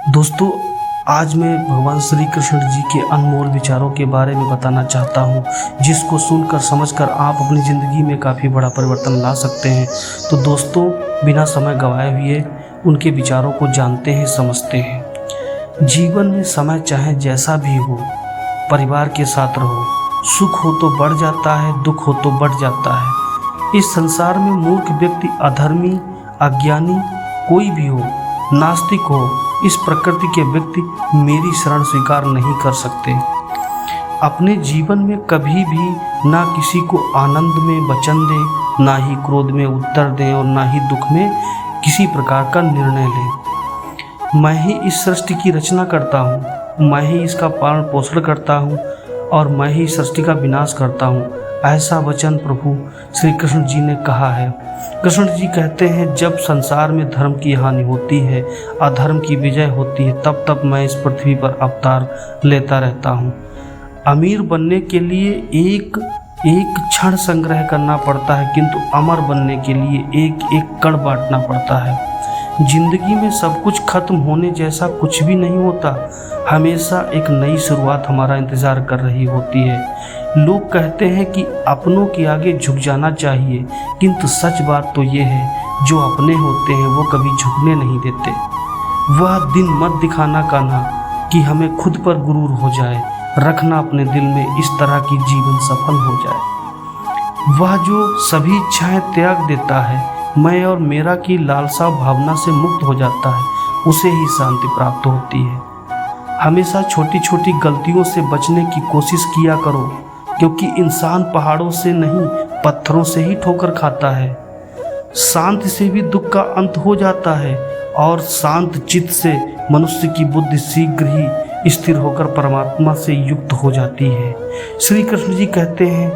दोस्तों, आज मैं भगवान श्री कृष्ण जी के अनमोल विचारों के बारे में बताना चाहता हूँ, जिसको सुनकर समझकर आप अपनी ज़िंदगी में काफ़ी बड़ा परिवर्तन ला सकते हैं। तो दोस्तों, बिना समय गंवाए हुए उनके विचारों को जानते हैं, समझते हैं। जीवन में समय चाहे जैसा भी हो, परिवार के साथ रहो। सुख हो तो बढ़ जाता है, दुख हो तो बढ़ जाता है। इस संसार में मूर्ख व्यक्ति, अधर्मी, अज्ञानी कोई भी हो, नास्तिक हो, इस प्रकृति के व्यक्ति मेरी शरण स्वीकार नहीं कर सकते। अपने जीवन में कभी भी ना किसी को आनंद में वचन दें, ना ही क्रोध में उत्तर दें और ना ही दुख में किसी प्रकार का निर्णय लें। मैं ही इस सृष्टि की रचना करता हूँ, मैं ही इसका पालन पोषण करता हूँ और मैं ही सृष्टि का विनाश करता हूँ। ऐसा वचन प्रभु श्री कृष्ण जी ने कहा है। कृष्ण जी कहते हैं, जब संसार में धर्म की हानि होती है, अधर्म की विजय होती है, तब तब मैं इस पृथ्वी पर अवतार लेता रहता हूँ। अमीर बनने के लिए एक एक क्षण संग्रह करना पड़ता है, किंतु अमर बनने के लिए एक एक कण बांटना पड़ता है। जिंदगी में सब कुछ खत्म होने जैसा कुछ भी नहीं होता। हमेशा एक नई शुरुआत हमारा इंतजार कर रही होती है। लोग कहते हैं कि अपनों के आगे झुक जाना चाहिए, किंतु सच बात तो ये है, जो अपने होते हैं वो कभी झुकने नहीं देते। वह दिन मत दिखाना कान्हा कि हमें खुद पर गुरूर हो जाए। रखना अपने दिल में इस तरह की जीवन सफल हो जाए। वह जो सभी इच्छाएं त्याग देता है, मैं और मेरा की लालसा भावना से मुक्त हो जाता है, उसे ही शांति प्राप्त होती है। हमेशा छोटी छोटी गलतियों से बचने की कोशिश किया करो, क्योंकि इंसान पहाड़ों से नहीं, पत्थरों से ही ठोकर खाता है। शांति से भी दुख का अंत हो जाता है और शांत चित्त से मनुष्य की बुद्धि शीघ्र ही स्थिर होकर परमात्मा से युक्त हो जाती है। श्री कृष्ण जी कहते हैं,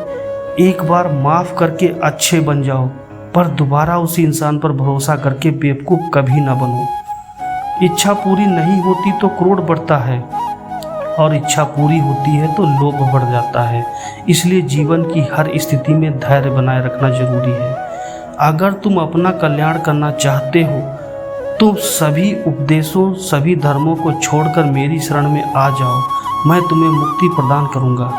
एक बार माफ करके अच्छे बन जाओ, पर दोबारा उसी इंसान पर भरोसा करके बेवकूफ़ कभी ना बनो। इच्छा पूरी नहीं होती तो क्रोध बढ़ता है, और इच्छा पूरी होती है तो लोभ बढ़ जाता है। इसलिए जीवन की हर स्थिति में धैर्य बनाए रखना जरूरी है। अगर तुम अपना कल्याण करना चाहते हो तो सभी उपदेशों, सभी धर्मों को छोड़कर मेरी शरण में आ जाओ। मैं तुम्हें मुक्ति प्रदान करूँगा।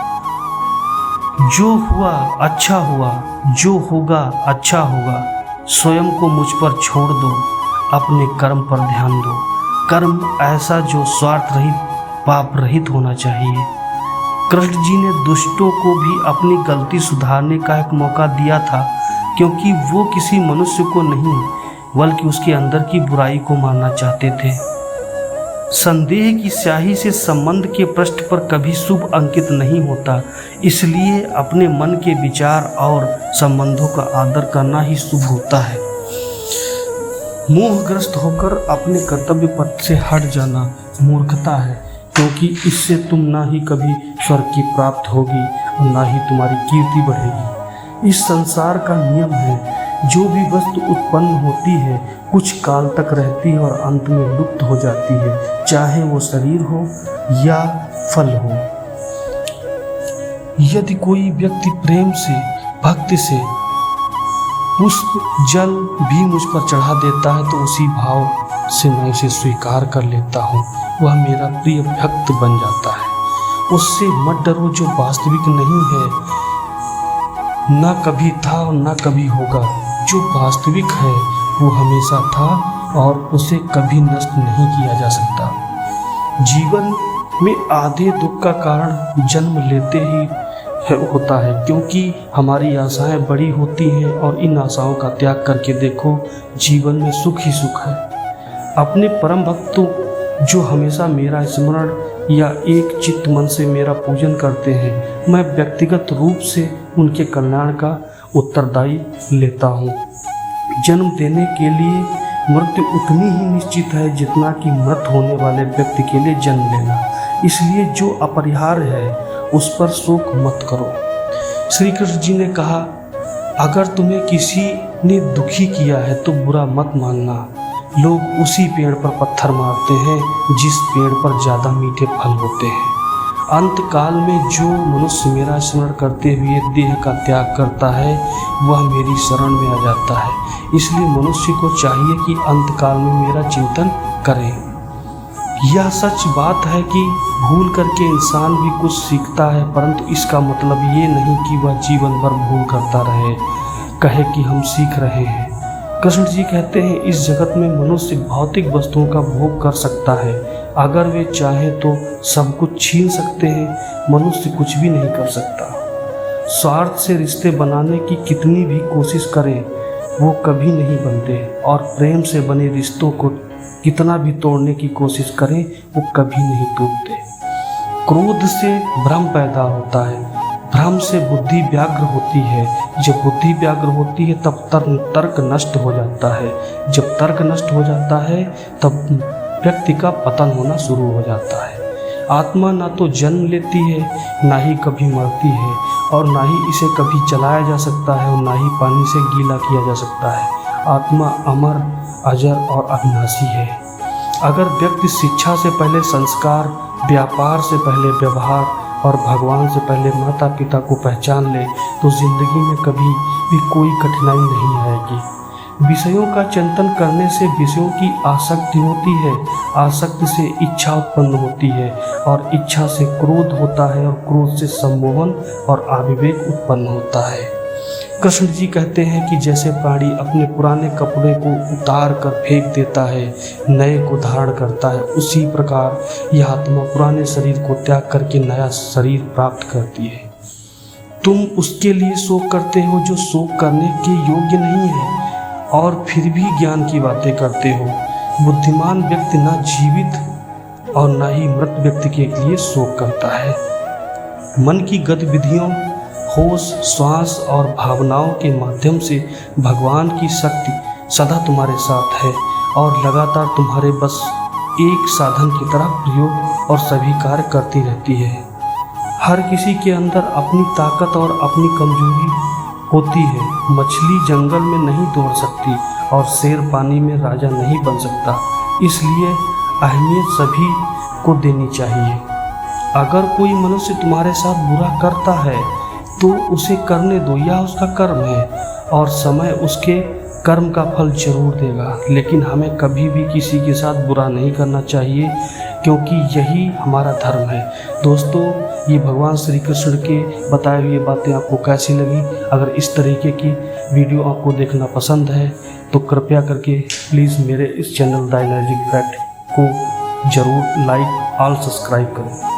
जो हुआ अच्छा हुआ, जो होगा अच्छा होगा। स्वयं को मुझ पर छोड़ दो, अपने कर्म पर ध्यान दो। कर्म ऐसा जो स्वार्थ रहित, पाप रहित होना चाहिए। कृष्ण जी ने दुष्टों को भी अपनी गलती सुधारने का एक मौका दिया था, क्योंकि वो किसी मनुष्य को नहीं बल्कि उसके अंदर की बुराई को मारना चाहते थे। संदेह की स्याही से संबंध के पृष्ठ पर कभी शुभ अंकित नहीं होता, इसलिए अपने मन के विचार और संबंधों का आदर करना ही शुभ होता है। मोहग्रस्त होकर अपने कर्तव्य पथ से हट जाना मूर्खता है, क्योंकि इससे तुम ना ही कभी स्वर्ग की प्राप्त होगी और ना ही तुम्हारी कीर्ति बढ़ेगी। इस संसार का नियम है, जो भी वस्तु उत्पन्न होती है कुछ काल तक रहती है और अंत में लुप्त हो जाती है, चाहे वो शरीर हो या फल हो। यदि कोई व्यक्ति प्रेम से, भक्ति से पुष्प, जल भी मुझ पर चढ़ा देता है तो उसी भाव से मैं उसे स्वीकार कर लेता हूँ। वह मेरा प्रिय भक्त बन जाता है। उससे मत डरो जो वास्तविक नहीं है, ना कभी था और ना कभी होगा। जो वास्तविक है वो हमेशा था और उसे कभी नष्ट नहीं किया जा सकता। जीवन में आधे दुख का कारण जन्म लेते ही होता है, क्योंकि हमारी आशाएं बड़ी होती हैं और इन आशाओं का त्याग करके देखो, जीवन में सुख ही सुख है। अपने परम भक्तों जो हमेशा मेरा स्मरण या एक चित्त मन से मेरा पूजन करते हैं, मैं व्यक्तिगत रूप से उनके कल्याण का उत्तरदायी लेता हूँ। जन्म देने के लिए मृत्यु उतनी ही निश्चित है जितना कि मृत होने वाले व्यक्ति के लिए जन्म लेना। इसलिए जो अपरिहार्य है उस पर शोक मत करो। श्री कृष्ण जी ने कहा, अगर तुम्हें किसी ने दुखी किया है तो बुरा मत मानना। लोग उसी पेड़ पर पत्थर मारते हैं जिस पेड़ पर ज़्यादा मीठे फल होते हैं। अंत काल में जो मनुष्य मेरा स्मरण करते हुए देह का त्याग करता है, वह मेरी शरण में आ जाता है। इसलिए मनुष्य को चाहिए कि अंत काल में मेरा चिंतन करें। यह सच बात है कि भूल करके इंसान भी कुछ सीखता है, परंतु इसका मतलब ये नहीं कि वह जीवन भर भूल करता रहे, कहे कि हम सीख रहे हैं। कृष्ण जी कहते हैं, इस जगत में मनुष्य भौतिक वस्तुओं का भोग कर सकता है, अगर वे चाहें तो सब कुछ छीन सकते हैं, मनुष्य कुछ भी नहीं कर सकता। स्वार्थ से रिश्ते बनाने की कितनी भी कोशिश करें वो कभी नहीं बनते, और प्रेम से बने रिश्तों को कितना भी तोड़ने की कोशिश करें वो कभी नहीं टूटते। क्रोध से भ्रम पैदा होता है, भ्रम से बुद्धि व्याग्र होती है, जब बुद्धि व्याग्र होती है तब तर्क नष्ट हो जाता है, जब तर्क नष्ट हो जाता है तब व्यक्ति का पतन होना शुरू हो जाता है। आत्मा ना तो जन्म लेती है, ना ही कभी मरती है, और ना ही इसे कभी जलाया जा सकता है, और ना ही पानी से गीला किया जा सकता है। आत्मा अमर, अजर और अविनाशी है। अगर व्यक्ति शिक्षा से पहले संस्कार, व्यापार से पहले व्यवहार और भगवान से पहले माता पिता को पहचान ले तो जिंदगी में कभी भी कोई कठिनाई नहीं आएगी। विषयों का चिंतन करने से विषयों की आसक्ति होती है, आसक्ति से इच्छा उत्पन्न होती है, और इच्छा से क्रोध होता है, और क्रोध से सम्मोहन और अविवेक उत्पन्न होता है। कृष्ण जी कहते हैं कि जैसे प्राणी अपने पुराने कपड़े को उतार कर फेंक देता है, नए को धारण करता है, उसी प्रकार यह आत्मा पुराने शरीर को त्याग करके नया शरीर प्राप्त करती है। तुम उसके लिए शोक करते हो जो शोक करने के योग्य नहीं है, और फिर भी ज्ञान की बातें करते हो। बुद्धिमान व्यक्ति न जीवित और न ही मृत व्यक्ति के लिए शोक करता है। मन की गतिविधियों, होश, श्वास और भावनाओं के माध्यम से भगवान की शक्ति सदा तुम्हारे साथ है और लगातार तुम्हारे बस एक साधन की तरह प्रयोग और सभी कार्य करती रहती है। हर किसी के अंदर अपनी ताकत और अपनी कमजोरी होती है। मछली जंगल में नहीं दौड़ सकती और शेर पानी में राजा नहीं बन सकता, इसलिए अहमियत सभी को देनी चाहिए। अगर कोई मनुष्य तुम्हारे साथ बुरा करता है तो उसे करने दो, यह उसका कर्म है और समय उसके कर्म का फल जरूर देगा। लेकिन हमें कभी भी किसी के साथ बुरा नहीं करना चाहिए, क्योंकि यही हमारा धर्म है। दोस्तों, ये भगवान श्री कृष्ण के बताए हुए बातें आपको कैसी लगी? अगर इस तरीके की वीडियो आपको देखना पसंद है तो कृपया करके प्लीज़ मेरे इस चैनल द एनर्जी फैक्ट को ज़रूर लाइक और सब्सक्राइब करें।